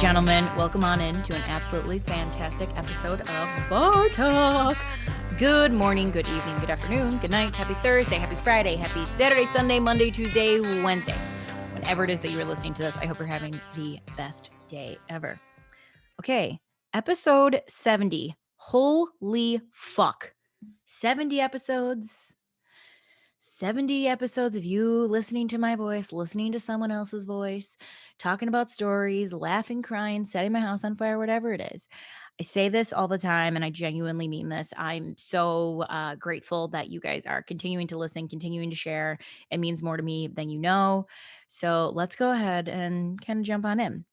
gentlemen, welcome on in to an absolutely fantastic episode of Bar Talk. Good morning, good evening, good afternoon, good night, happy Thursday, happy Friday, happy Saturday, Sunday, Monday, Tuesday, Wednesday. Whenever it is that you're listening to this, I hope you're having the best day ever. Okay, episode 70. Holy fuck. 70 episodes. 70 episodes of you listening to my voice, listening to someone else's voice, talking about stories, laughing, crying, setting my house on fire, whatever it is. I say this all the time and I genuinely mean this. I'm so grateful that you guys are continuing to listen, continuing to share. It means more to me than you know. So let's go ahead and kind of jump on in.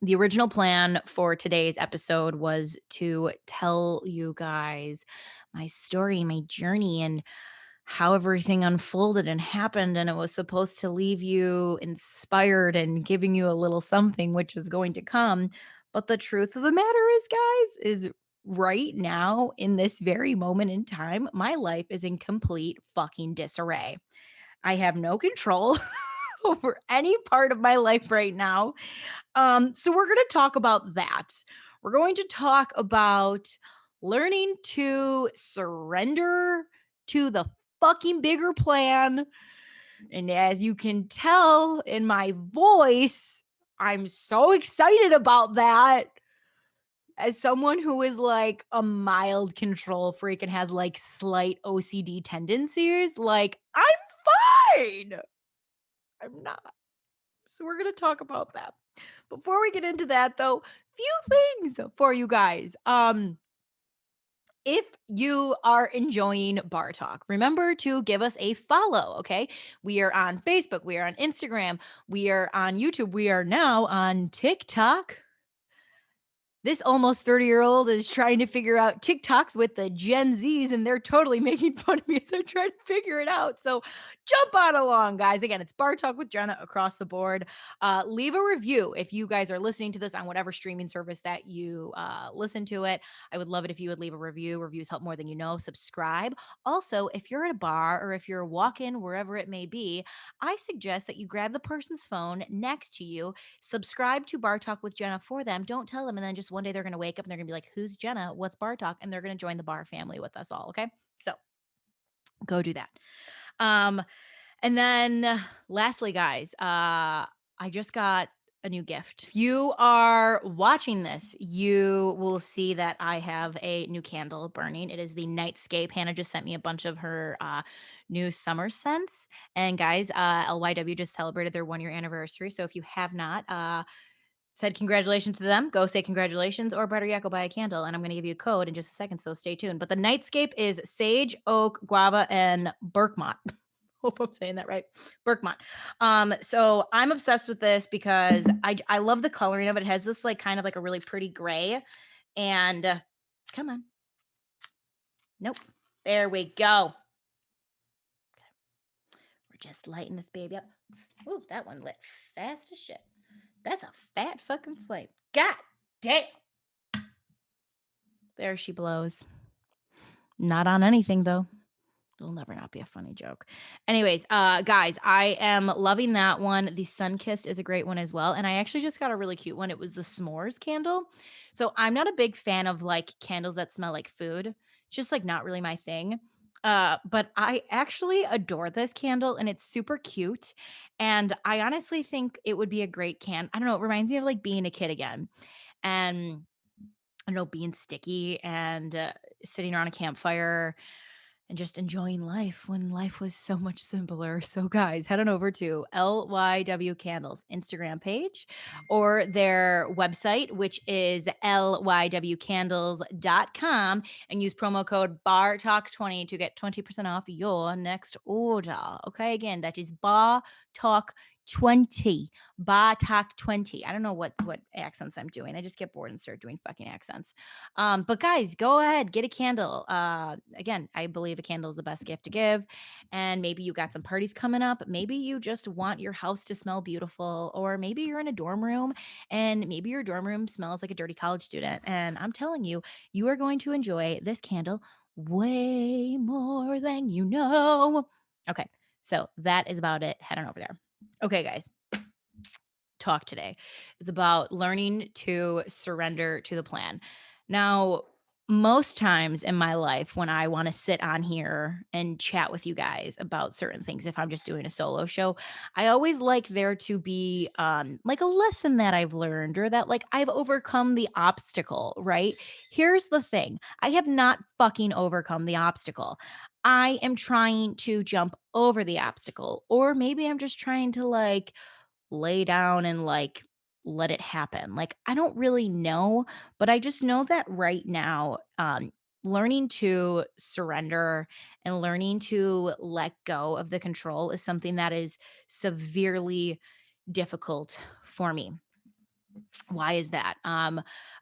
The original plan for today's episode was to tell you guys my story, my journey, and how everything unfolded and happened. And it was supposed to leave you inspired and giving you a little something, which is going to come. But the truth of the matter is, guys, is right now in this very moment in time, my life is in complete fucking disarray. I have no control over any part of my life right now. So we're going to talk about that. We're going to talk about learning to surrender to the fucking bigger plan. And as you can tell in my voice, I'm so excited about that. As someone who is like a mild control freak and has like slight OCD tendencies, like I'm fine. I'm not. So we're going to talk about that. Before we get into that though, few things for you guys. If you are enjoying Bar Talk, remember to give us a follow, okay? We are on Facebook, we are on Instagram, we are on YouTube, we are now on TikTok. This almost 30-year-old is trying to figure out TikToks with the Gen Zs, and they're totally making fun of me as I try to figure it out. So jump on along, guys. Again, it's Bar Talk with Jenna across the board. Leave a review if you guys are listening to this on whatever streaming service that you listen to it. I would love it if you would leave a review. Reviews help more than you know. Subscribe. Also, if you're at a bar or if you're walking wherever it may be, I suggest that you grab the person's phone next to you, subscribe to Bar Talk with Jenna for them. Don't tell them. And then just one day they're going to wake up and they're going to be like, who's Jenna? What's Bar Talk? And they're going to join the bar family with us all. Okay. So go do that. And then lastly, guys, I just got a new gift. If you are watching this, you will see that I have a new candle burning. It is the Nightscape. Hannah just sent me a bunch of her new summer scents. And guys, LYW just celebrated their 1-year anniversary. So if you have not, said congratulations to them, go say congratulations, or better yet, go buy a candle. And I'm going to give you a code in just a second, so stay tuned. But the Nightscape is sage, oak, guava, and bergamot. Hope I'm saying that right. Bergamot. So I'm obsessed with this because I love the coloring of it. It has this like kind of like a really pretty gray. And come on. Nope. There we go. Okay. We're just lighting this baby up. Ooh, that one lit fast as shit. That's a fat fucking flame. God damn. There she blows. Not on anything, though. It'll never not be a funny joke. Anyways, guys, I am loving that one. The Sunkissed is a great one as well. And I actually just got a really cute one. It was the s'mores candle. So I'm not a big fan of like candles that smell like food. It's just like not really my thing. But I actually adore this candle and it's super cute. And I honestly think it would be a great I don't know, it reminds me of like being a kid again. And I don't know, being sticky and sitting around a campfire and just enjoying life when life was so much simpler. So, guys, head on over to LYW Candles Instagram page or their website, which is lywcandles.com, and use promo code BARTALK20 to get 20% off your next order. Okay, again, that is BARTALK20. Bar Talk 20. I don't know what accents I'm doing. I just get bored and start doing fucking accents. But guys, go ahead, get a candle. Again, I believe a candle is the best gift to give. And maybe you got some parties coming up. Maybe you just want your house to smell beautiful, or maybe you're in a dorm room and maybe your dorm room smells like a dirty college student. And I'm telling you, you are going to enjoy this candle way more than you know. Okay, so that is about it. Head on over there. Okay, guys. talk today is about learning to surrender to the plan. Now, most times in my life, when I want to sit on here and chat with you guys about certain things, if I'm just doing a solo show, I always like there to be like a lesson that I've learned or that like I've overcome the obstacle, right? Here's the thing, I have not fucking overcome the obstacle. I am trying to jump over the obstacle, or maybe I'm just trying to like lay down and like let it happen. Like I don't really know, but I just know that right now learning to surrender and learning to let go of the control is something that is severely difficult for me. Why is that?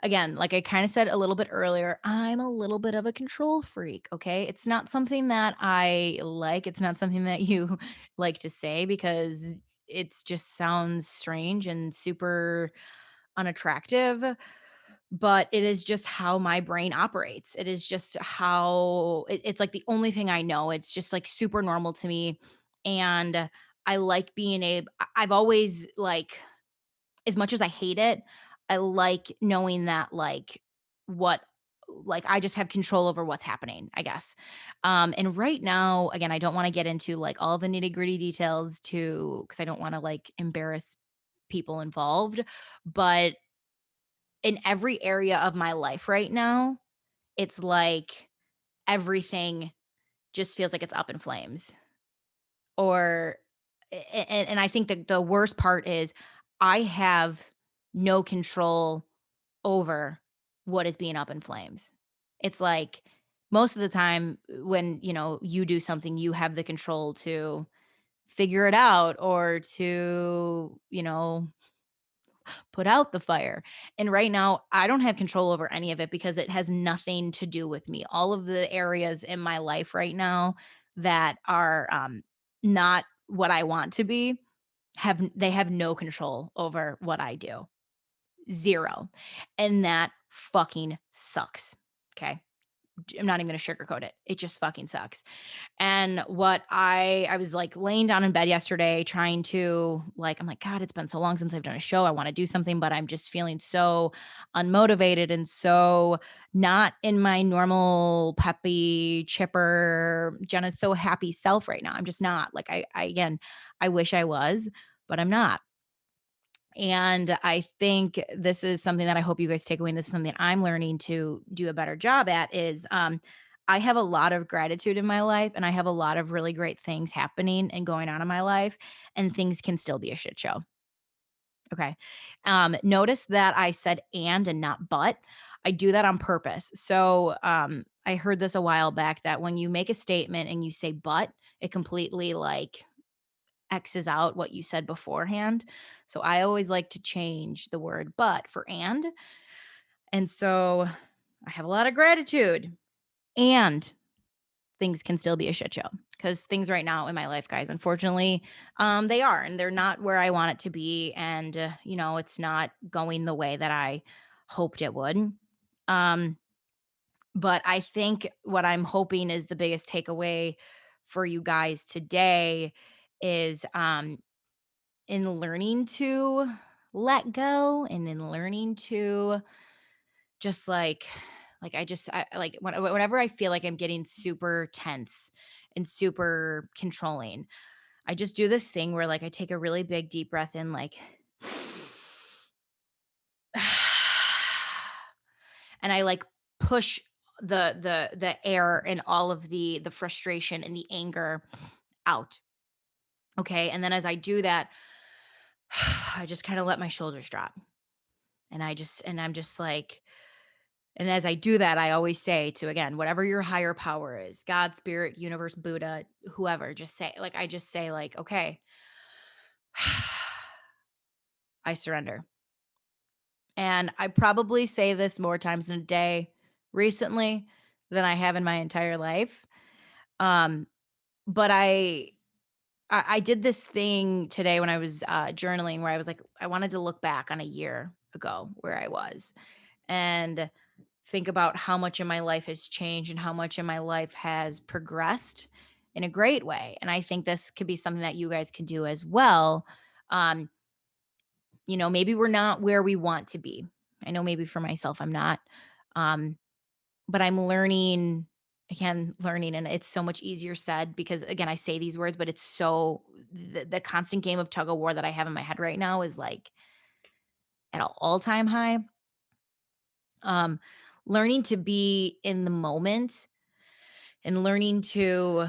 Again, like I kind of said a little bit earlier, I'm a little bit of a control freak, okay? It's not something that I like. It's not something that you like to say because it's just sounds strange and super unattractive, but it is just how my brain operates. It is just how it's like the only thing I know. It's just like super normal to me. And I like being able, I've always like, as much as I hate it, I like knowing that, what I just have control over what's happening, I guess. And right now, again, I don't wanna get into, like, all the nitty-gritty details to because I don't wanna, like, embarrass people involved, but in every area of my life right now, it's like everything just feels like it's up in flames. Or and I think that the worst part is I have no control over what is being up in flames. It's like most of the time when, you do something, you have the control to figure it out or to, put out the fire. And right now, I don't have control over any of it because it has nothing to do with me. All of the areas in my life right now that are not what I want to be they have no control over what I do. 0. And that fucking sucks. Okay. I'm not even gonna sugarcoat it. It just fucking sucks. And what I was, like, laying down in bed yesterday trying to, like I'm like, "God, it's been so long since I've done a show. I wanna do something," but I'm just feeling so unmotivated and so not in my normal peppy, chipper, Jenna's so happy self right now. I'm just not. Like, I again, I wish I was, but I'm not. And I think this is something that I hope you guys take away, and this is something I'm learning to do a better job at is, I have a lot of gratitude in my life, and I have a lot of really great things happening and going on in my life, and things can still be a shit show, okay? Notice that I said and not but. I do that on purpose. So, I heard this a while back that when you make a statement and you say "but," it completely, like, X's out what you said beforehand. So I always like to change the word but for and so I have a lot of gratitude, and things can still be a shit show because things right now in my life, guys, unfortunately, they are, and they're not where I want it to be. And, it's not going the way that I hoped it would. Um, but I think what I'm hoping is the biggest takeaway for you guys today is, in learning to let go and in learning to just like whenever I feel like I'm getting super tense and super controlling, I just do this thing where like I take a really big deep breath in, like and I like push the air and all of the frustration and the anger out. Okay. And then as I do that, I just kind of let my shoulders drop. And I'm just like, and as I do that, I always say to, again, whatever your higher power is, God, spirit, universe, Buddha, whoever, just say, like, I just say, like, okay, I surrender. And I probably say this more times in a day recently than I have in my entire life. Um, but I did this thing today when I was journaling where I was like, I wanted to look back on a year ago where I was and think about how much in my life has changed and how much in my life has progressed in a great way. And I think this could be something that you guys can do as well. Um, Maybe we're not where we want to be. I know maybe for myself, I'm not. Um, but I'm learning, again, learning, and it's so much easier said because, again, I say these words, but it's the constant game of tug of war that I have in my head right now is like at an all-time high. Um, Learning to be in the moment and learning to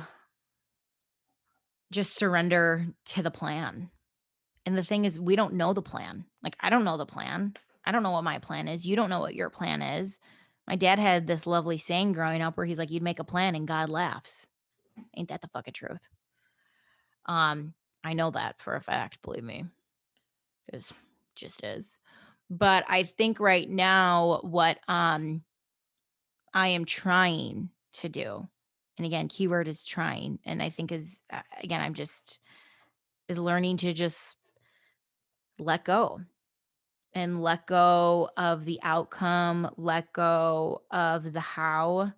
just surrender to the plan. And the thing is, we don't know the plan. Like, I don't know the plan. I don't know what my plan is. You don't know what your plan is. My dad had this lovely saying growing up where he's like, you'd make a plan and God laughs. Ain't that the fucking truth? I know that for a fact, believe me. It's just is. But I think right now what I am trying to do, and again, keyword is trying, and I think again, I'm just is learning to just let go and let go of the outcome, let go of the how.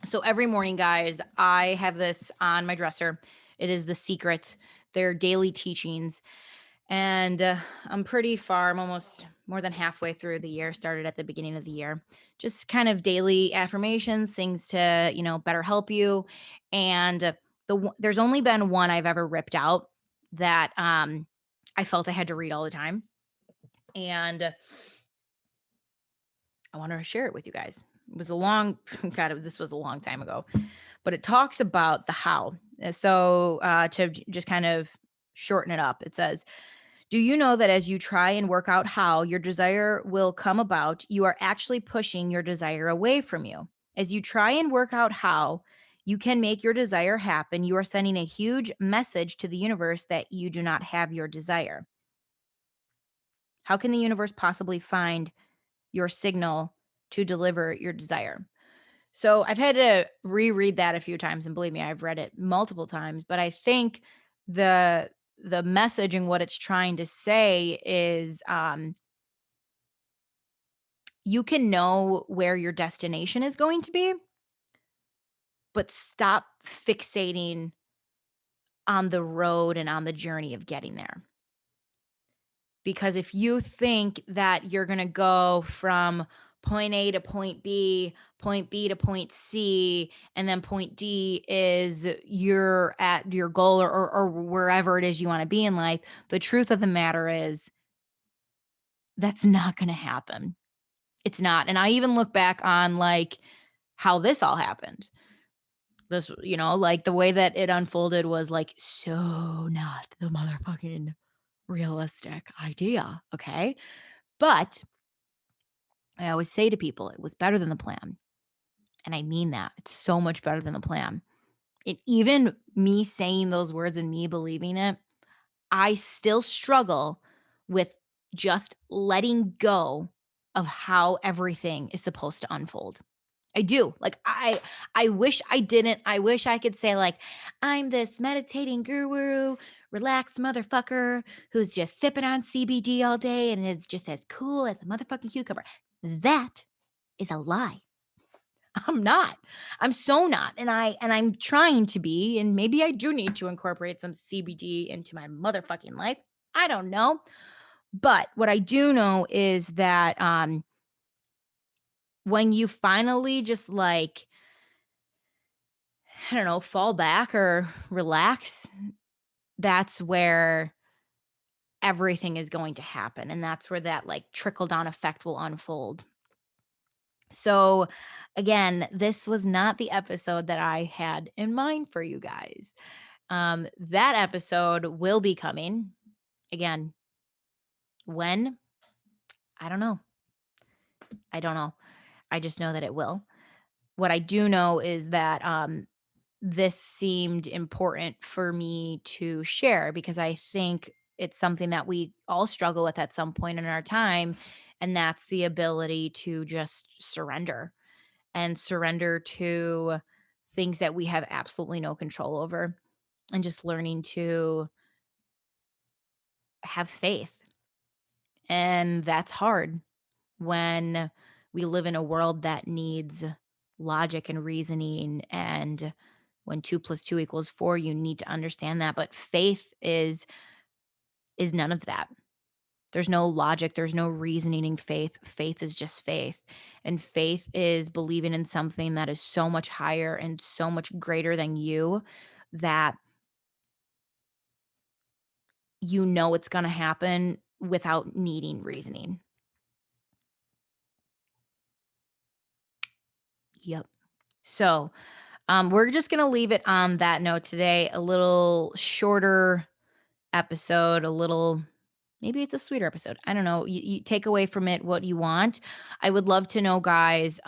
So every morning, guys, I have this on my dresser. It is The Secret, their daily teachings. And I'm pretty far. I'm almost more than halfway through the year, started at the beginning of the year. Just kind of daily affirmations, things to, better help you. And there's only been one I've ever ripped out that I felt I had to read all the time. And I want to share it with you guys. It was God, this was a long time ago, but it talks about the how. So just kind of shorten it up, it says, do you know that as you try and work out how your desire will come about, you are actually pushing your desire away from you? As you try and work out how you can make your desire happen, you are sending a huge message to the universe that you do not have your desire. How can the universe possibly find your signal to deliver your desire? So I've had to reread that a few times, and believe me, I've read it multiple times, but I think the message and what it's trying to say is you can know where your destination is going to be, but stop fixating on the road and on the journey of getting there. Because if you think that you're going to go from point A to point B to point C, and then point D is you're at your goal or wherever it is you want to be in life, the truth of the matter is that's not going to happen. It's not. And I even look back on like how this all happened. This, like the way that it unfolded was like so not the motherfucking realistic idea. Okay. But I always say to people, it was better than the plan. And I mean that. It's so much better than the plan. And even me saying those words and me believing it, I still struggle with just letting go of how everything is supposed to unfold. I do. Like I wish I didn't. I wish I could say like I'm this meditating guru, relaxed motherfucker who's just sipping on CBD all day and is just as cool as a motherfucking cucumber. That is a lie. I'm not. I'm so not. And I'm trying to be, and maybe I do need to incorporate some CBD into my motherfucking life. I don't know. But what I do know is that when you finally just like, I don't know, fall back or relax, that's where everything is going to happen. And that's where that like trickle down effect will unfold. So, again, this was not the episode that I had in mind for you guys. That episode will be coming. Again, when? I don't know. I don't know. I just know that it will. What I do know is that this seemed important for me to share because I think it's something that we all struggle with at some point in our time. And that's the ability to just surrender and surrender to things that we have absolutely no control over and just learning to have faith. And that's hard when we live in a world that needs logic and reasoning, and when 2 plus 2 equals 4, you need to understand that, but faith is none of that. There's no logic, there's no reasoning in faith. Faith is just faith. And faith is believing in something that is so much higher and so much greater than you that you know it's going to happen without needing reasoning. Yep. So, we're just going to leave it on that note today. A little shorter episode, a little maybe it's a sweeter episode. I don't know. You take away from it what you want. I would love to know, guys,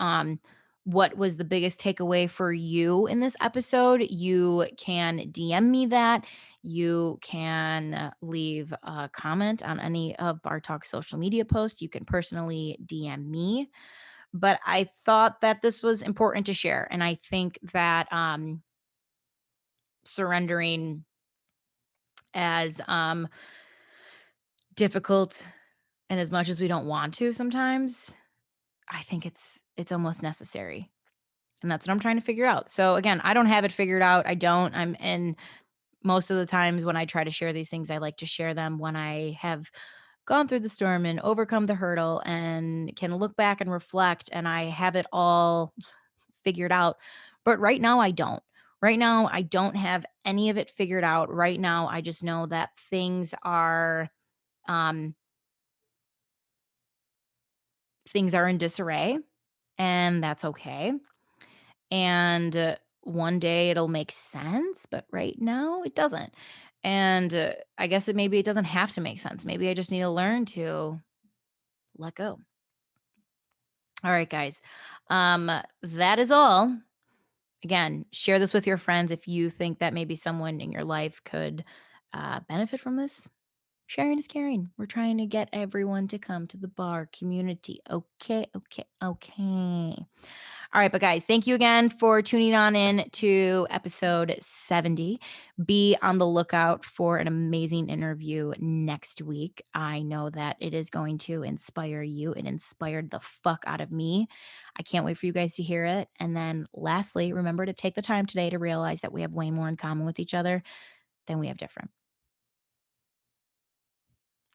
what was the biggest takeaway for you in this episode? You can DM me that. You can leave a comment on any of Bar Talk social media posts. You can personally DM me. But I thought that this was important to share. And I think that surrendering, as difficult and as much as we don't want to sometimes, I think it's almost necessary. And that's what I'm trying to figure out. So again, I don't have it figured out. I don't. I'm in most of the times when I try to share these things, I like to share them when I have gone through the storm and overcome the hurdle and can look back and reflect and I have it all figured out. But right now I don't. Right now I don't have any of it figured out. Right now I just know that um things are in disarray and that's okay. And one day it'll make sense, but right now it doesn't. And I guess maybe it doesn't have to make sense. Maybe I just need to learn to let go. All right, guys. That is all. Again, share this with your friends if you think that maybe someone in your life could benefit from this. Sharing is caring. We're trying to get everyone to come to the bar community. Okay, okay, okay. All right, but guys, thank you again for tuning on in to episode 70. Be on the lookout for an amazing interview next week. I know that it is going to inspire you. It inspired the fuck out of me. I can't wait for you guys to hear it. And then lastly, remember to take the time today to realize that we have way more in common with each other than we have different.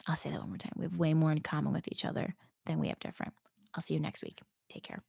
I'll say that one more time. We have way more in common with each other than we have different. I'll see you next week. Take care.